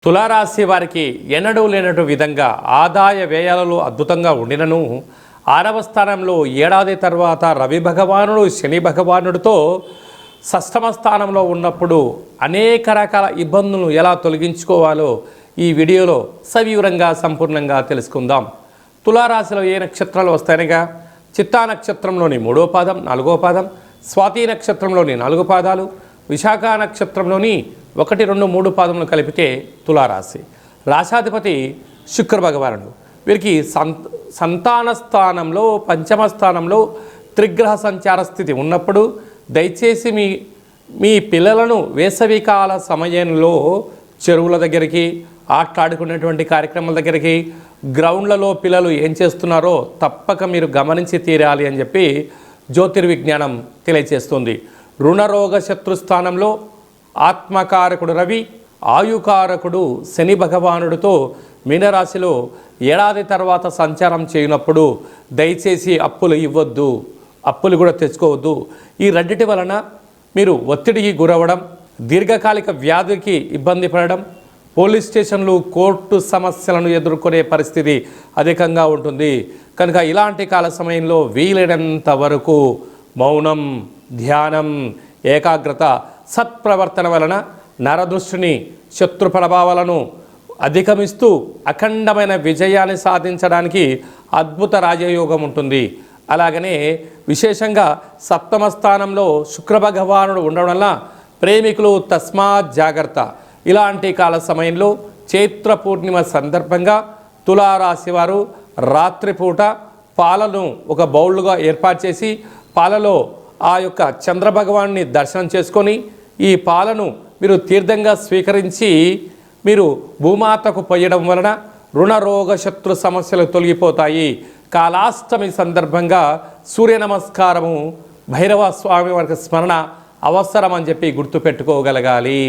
తులారాశి వారికి ఎన్నడూ లేనటు విధంగా ఆదాయ వ్యయాలలో అద్భుతంగా ఉండినను 6వ స్థానంలో ఏడాది తర్వాత రవి భగవానుడు శని భగవానుడితో షష్టమ స్థానంలో ఉన్నప్పుడు అనేక రకాల ఇబ్బందులను ఎలా తొలగించుకోవాలో ఈ వీడియోలో సవివరంగా సంపూర్ణంగా తెలుసుకుందాం. తులారాశిలో ఏ నక్షత్రాలు వస్తాయనగా చిత్తా నక్షత్రంలోని 3వ పాదం 4వ పాదం, స్వాతి నక్షత్రంలోని 4 పాదాలు, విశాఖ నక్షత్రంలోని 1, 2, 3 పాదములు కలిపితే తులారాశి. రాశాధిపతి శుక్ర భగవానుడు. వీరికి సంతాన స్థానంలో పంచమ స్థానంలో త్రిగ్రహ సంచార స్థితి ఉన్నప్పుడు దయచేసి మీ పిల్లలను వేసవికాల సమయంలో చెరువుల దగ్గరికి, ఆటలాడుకునేటువంటి కార్యక్రమాల దగ్గరికి, గ్రౌండ్లలో పిల్లలు ఏం చేస్తున్నారో తప్పక మీరు గమనించి తీరాలి అని చెప్పి జ్యోతిర్విజ్ఞానం తెలియజేస్తుంది. రుణరోగ శత్రుస్థానంలో ఆత్మకారకుడు రవి, ఆయుకారకుడు శని భగవానుడితో మీనరాశిలో ఏడాది తర్వాత సంచారం చేయనప్పుడు దయచేసి అప్పులు ఇవ్వద్దు, అప్పులు కూడా తెచ్చుకోవద్దు. ఈ రెండిటి వలన మీరు ఒత్తిడికి గురవ్వడం, దీర్ఘకాలిక వ్యాధికి ఇబ్బంది పడడం, పోలీస్ స్టేషన్లు, కోర్టు సమస్యలను ఎదుర్కొనే పరిస్థితి అధికంగా ఉంటుంది. కనుక ఇలాంటి కాల సమయంలో వీలైనంత వరకు మౌనం, ధ్యానం, ఏకాగ్రత, సత్ప్రవర్తన వలన నరదృష్టిని, శత్రు ప్రభావాలను అధిగమిస్తూ అఖండమైన విజయాన్ని సాధించడానికి అద్భుత రాజయోగం ఉంటుంది. అలాగనే విశేషంగా సప్తమ స్థానంలో శుక్ర భగవానుడు ఉండడం వల్ల ప్రేమికులు తస్మాత్ జాగ్రత్త. ఇలాంటి కాల సమయంలో చైత్ర పూర్ణిమ సందర్భంగా తులారాశి వారు రాత్రిపూట పాలను ఒక బౌల్గా ఏర్పాటు చేసి పాలలో ఆ యొక్క చంద్రభగవాన్ని దర్శనం చేసుకొని ఈ పాలను మీరు తీర్థంగా స్వీకరించి మీరు భూమాతకు పోయడం వలన రుణరోగ శత్రు సమస్యలు తొలగిపోతాయి. కాలాష్టమి సందర్భంగా సూర్య నమస్కారము, భైరవ స్వామి వారికి స్మరణ అవసరం అని చెప్పి గుర్తుపెట్టుకోగలగాలి.